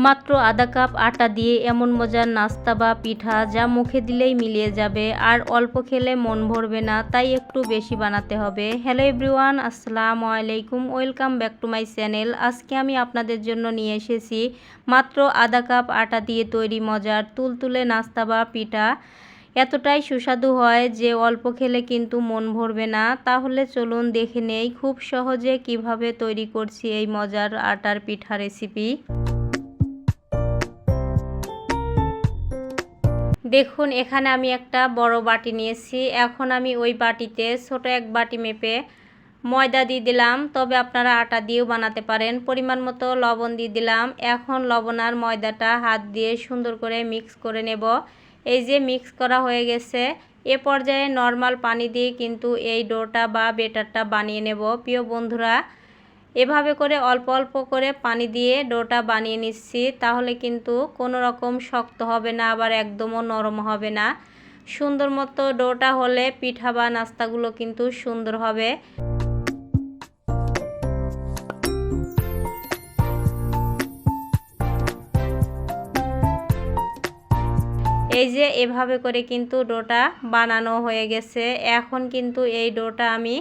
মাত্র আধা কাপ আটা দিয়ে এমন মজার নাস্তা বা পিঠা যা মুখে দিলেই মিলিয়ে যাবে আর অল্প খেলে মন ভরবে না, তাই একটু বেশি বানাতে হবে। হ্যালো এভরিওয়ান, আসসালামু আলাইকুম, welcome back to my channel. আজকে আমি আপনাদের জন্য নিয়ে এসেছি মাত্র আধা কাপ আটা দিয়ে তৈরি মজার তুলতুলে নাস্তা বা পিঠা। এতটাই সুস্বাদু হয় যে অল্প খেলে কিন্তু মন ভরবে না। তাহলে চলুন দেখে নেই খুব সহজে কিভাবে তৈরি করছি এই মজার আটার পিঠা রেসিপি। দেখুন এখানে আমি একটা বড় বাটি নিয়েছি। এখন আমি ওই বাটিতে ছোট এক বাটি মেপে ময়দা দিয়ে দিলাম, তবে আপনারা আটা দিয়েও বানাতে পারেন। পরিমাণ মতো লবণ দিয়ে দিলাম। এখন লবণ আর ময়দাটা হাত দিয়ে সুন্দর করে মিক্স করে নেব। এই যে মিক্স করা হয়ে গেছে, এ পর্যায়ে নর্মাল পানি দিয়ে কিন্তু এই ডোটা বা বেটারটা বানিয়ে নেব। প্রিয় বন্ধুরা, এভাবে করে অল্প অল্প করে পানি দিয়ে ডোটা বানিয়ে নিচ্ছি, তাহলে কিন্তু কোনো রকম শক্ত হবে না, আবার একদমও নরম হবে না। সুন্দর মতো ডোটা হলে পিঠা বা নাস্তাগুলো কিন্তু সুন্দর হবে। এই যে এভাবে করে কিন্তু ডোটা বানানো হয়ে গেছে। এখন কিন্তু এই ডোটা আমি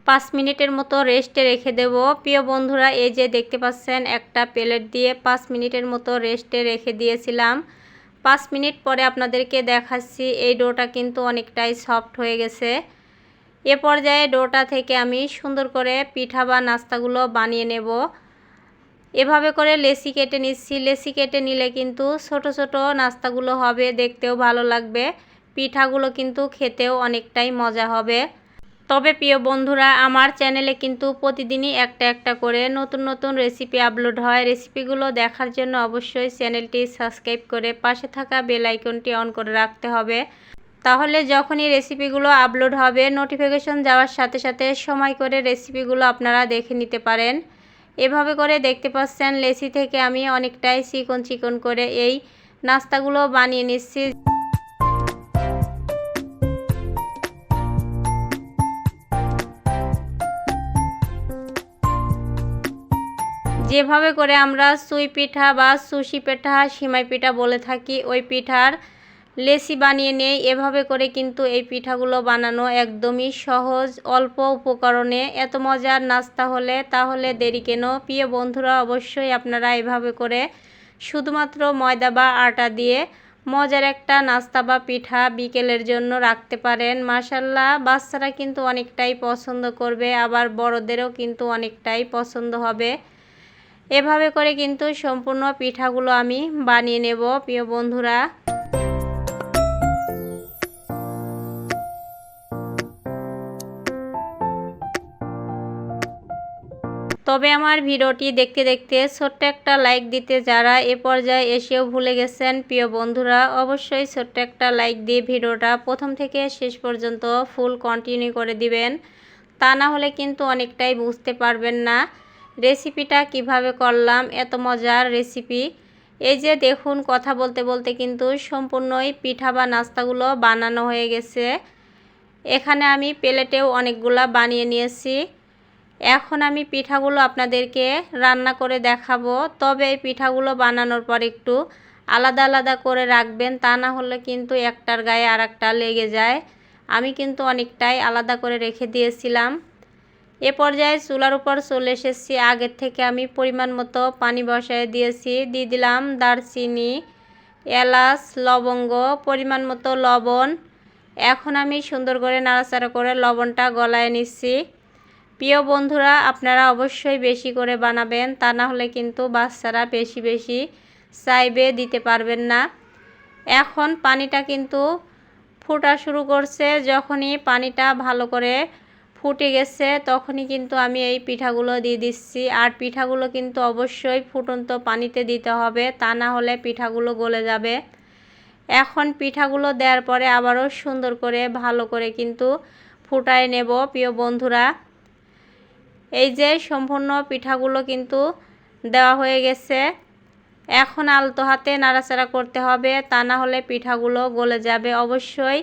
5 মিনিটের মতো রেস্টে রেখে দেব। প্রিয় বন্ধুরা, এই যে দেখতে পাচ্ছেন একটা প্লেট দিয়ে 5 মিনিটের মতো রেস্টে রেখে দিয়েছিলাম। 5 মিনিট পরে আপনাদেরকে দেখাচ্ছি এই ডোটা কিন্তু অনেকটাই সফট হয়ে গেছে। এ পর্যায়ে ডোটা থেকে আমি সুন্দর করে পিঠা বা নাস্তাগুলো বানিয়ে নেব। এভাবে করে লেচি কেটে নিচ্ছি। লেচি কেটে নিলে কিন্তু ছোট ছোট নাস্তাগুলো হবে, দেখতেও ভালো লাগবে, পিঠাগুলো কিন্তু খেতেও অনেকটাই মজা হবে। তবে প্রিয় বন্ধুরা, আমার চ্যানেলে কিন্তু প্রতিদিনই একটা একটা করে নতুন নতুন রেসিপি আপলোড হয়। রেসিপিগুলো দেখার জন্য অবশ্যই চ্যানেলটি সাবস্ক্রাইব করে পাশে থাকা বেল আইকনটি অন করে রাখতে হবে। তাহলে যখনই রেসিপিগুলো আপলোড হবে নোটিফিকেশন যাওয়ার সাথে সাথে সময় করে রেসিপিগুলো আপনারা দেখে নিতে পারেন। এভাবে করে দেখতে পাচ্ছেন লেচি থেকে আমি অনেকটাই চিকন চিকন করে এই নাস্তাগুলো বানিয়ে নিচ্ছি। যেভাবে করে আমরা সুই পিঠা বা সুশি পিঠা, সিমাই পিঠা বলে থাকি, ওই পিঠার লেচি বানিয়ে নেই। এভাবে করে কিন্তু এই পিঠাগুলো বানানো একদমই সহজ, অল্প উপকরণে এত মজার নাস্তা হলে তাহলে দেরি কেন। প্রিয় বন্ধুরা, অবশ্যই আপনারা এভাবে করে শুধুমাত্র ময়দা বা আটা দিয়ে মজার একটা নাস্তা বা পিঠা বিকেলের জন্য রাখতে পারেন। মাশাআল্লাহ, বাচ্চারা কিন্তু অনেকটাই পছন্দ করবে, আবার বড়দেরও কিন্তু অনেকটাই পছন্দ হবে। এভাবে করে কিন্তু সম্পূর্ণ পিঠাগুলো আমি বানিয়ে নেব প্রিয় বন্ধুরা। তবে আমার ভিডিওটি দেখতে দেখতে ছোট্ট একটা লাইক দিতে যারা এ পর্যায়ে এসেও ভুলে গেছেন, প্রিয় বন্ধুরা অবশ্যই ছোট্ট একটা লাইক দিয়ে ভিডিওটা প্রথম থেকে শেষ পর্যন্ত ফুল কন্টিনিউ করে দিবেন। তা না হলে কিন্তু অনেকটাই বুঝতে পারবেন না রেসিপিটা কিভাবে করলাম, এত মজার রেসিপি। এই যে দেখুন কথা বলতে বলতে কিন্তু সম্পূর্ণই পিঠা বা নাস্তাগুলো বানানো হয়ে গেছে। এখানে আমি প্লেটেও অনেকগুলা বানিয়ে নিয়েছি। এখন আমি পিঠাগুলো আপনাদেরকে রান্না করে দেখাবো। তবে এই পিঠাগুলো বানানোর পর একটু আলাদা আলাদা করে রাখবেন, তা না হলে কিন্তু একটার গায়ে আর একটা লেগে যায়। আমি কিন্তু অনেকটাই আলাদা করে রেখে দিয়েছিলাম। এ পর্যায়ে চুলার উপর চলে এসেছি। আগের থেকে আমি পরিমাণ মতো পানি বসায় দিয়েছি। দিয়ে দিলাম দারচিনি, এলাচ, লবঙ্গ, পরিমাণ মতো লবণ। এখন আমি সুন্দর করে নাড়াচাড়া করে লবণটা গলায় নিচ্ছি। প্রিয় বন্ধুরা, আপনারা অবশ্যই বেশি করে বানাবেন, তা না হলে কিন্তু বাচ্চারা বেশি বেশি চাইবে, দিতে পারবেন না। এখন পানিটা কিন্তু ফোটা শুরু করছে। যখনই পানিটা ভালো করে ফুটে গেছে তখনই কিন্তু আমি এই পিঠাগুলো দিয়ে দিচ্ছি। আর পিঠাগুলো কিন্তু অবশ্যই ফুটন্ত পানিতে দিতে হবে, তা না হলে পিঠাগুলো গলে যাবে। এখন পিঠাগুলো দেওয়ার পরে আবারও সুন্দর করে ভালো করে কিন্তু ফুটায় নেব প্রিয় বন্ধুরা। এই যে সম্পূর্ণ পিঠাগুলো কিন্তু দেওয়া হয়ে গেছে। এখন আলতো হাতে নাড়াচাড়া করতে হবে, তা না হলে পিঠাগুলো গলে যাবে। অবশ্যই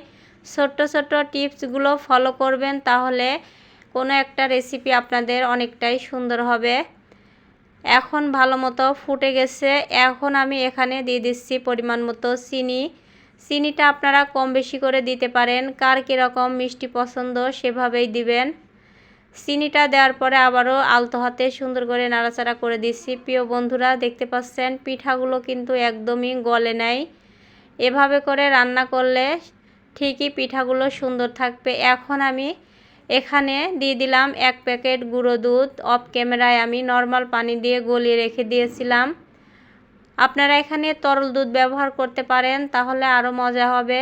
ছোট্ট ছোট্ট টিপসগুলো ফলো করবেন, তাহলে কোনো একটা রেসিপি আপনাদের অনেকটাই সুন্দর হবে। এখন ভালো মতো ফুটে গেছে। এখন আমি এখানে দিয়ে দিচ্ছি পরিমাণ মতো চিনি। চিনিটা আপনারা কম বেশি করে দিতে পারেন, কার কীরকম মিষ্টি পছন্দ সেভাবেই দিবেন। চিনিটা দেওয়ার পরে আবারও আলতো হাতে সুন্দর করে নাড়াচাড়া করে দিচ্ছি। প্রিয় বন্ধুরা দেখতে পাচ্ছেন পিঠাগুলো কিন্তু একদমই গলে নাই। এভাবে করে রান্না করলে ঠিকই পিঠাগুলো সুন্দর থাকবে। এখন আমি এখানে দিয়ে দিলাম 1 প্যাকেট গুঁড়ো দুধ। অফ ক্যামেরায় আমি নর্মাল পানি দিয়ে গলিয়ে রেখে দিয়েছিলাম। আপনারা এখানে তরল দুধ ব্যবহার করতে পারেন, তাহলে আরও মজা হবে।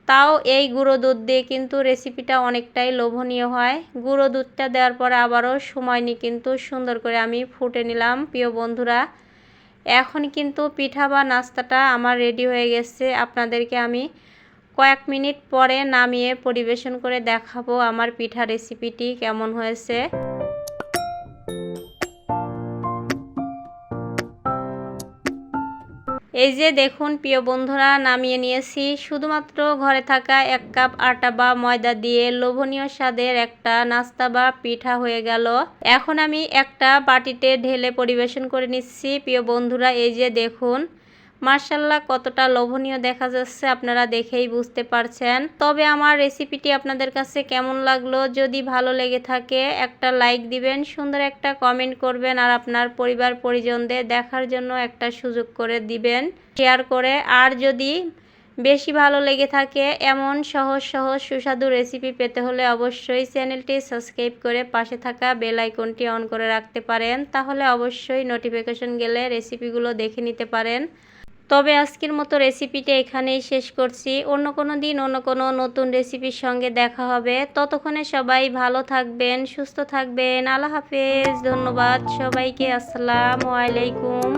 তাও এই গুঁড়ো দুধ দিয়ে কিন্তু রেসিপিটা অনেকটাই লোভনীয় হয়। গুঁড়ো দুধটা দেওয়ার পরে আবারও সময় নিয়ে কিন্তু সুন্দর করে আমি ফুটে নিলাম। প্রিয় বন্ধুরা এখন কিন্তু পিঠা বা নাস্তাটা আমার রেডি হয়ে গেছে। আপনাদেরকে আমি কয়েক মিনিট পরে নামিয়ে পরিবেশন করে দেখাবো আমার পিঠা রেসিপিটি কেমন হয়েছে। এই যে দেখুন প্রিয় বন্ধুরা নামিয়ে নিয়েছি। শুধুমাত্র ঘরে থাকা 1 কাপ আটা বা ময়দা দিয়ে লোভনীয় স্বাদের একটা নাস্তা বা পিঠা হয়ে গেল। এখন আমি একটা বাটিতে ঢেলে পরিবেশন করে নিচ্ছি। প্রিয় বন্ধুরা এই যে দেখুন মাশাআল্লাহ কতটা লোভনীয় দেখা যাচ্ছে, আপনারা দেখেই বুঝতে পারছেন। তবে আমার রেসিপিটি আপনাদের কাছে কেমন লাগলো, যদি ভালো লেগে থাকে একটা লাইক দিবেন, সুন্দর একটা কমেন্ট করবেন, আর আপনার পরিবার পরিজনদের দেখার জন্য একটা সুযোগ করে দিবেন শেয়ার করে। আর যদি বেশি ভালো লেগে থাকে এমন সহজ সহজ সুস্বাদু রেসিপি পেতে হলে অবশ্যই চ্যানেলটি সাবস্ক্রাইব করে পাশে থাকা বেল আইকনটি অন করে রাখতে পারেন, তাহলে অবশ্যই নোটিফিকেশন গেলে রেসিপিগুলো দেখে নিতে পারেন। তবে আজকের মতো রেসিপিটা এখানেই শেষ করছি। অন্য কোনো দিন অন্য কোনো নতুন রেসিপির সঙ্গে দেখা হবে। ততক্ষণে সবাই ভালো থাকবেন, সুস্থ থাকবেন। আল্লাহ হাফেজ। ধন্যবাদ সবাইকে। আসসালামু আলাইকুম।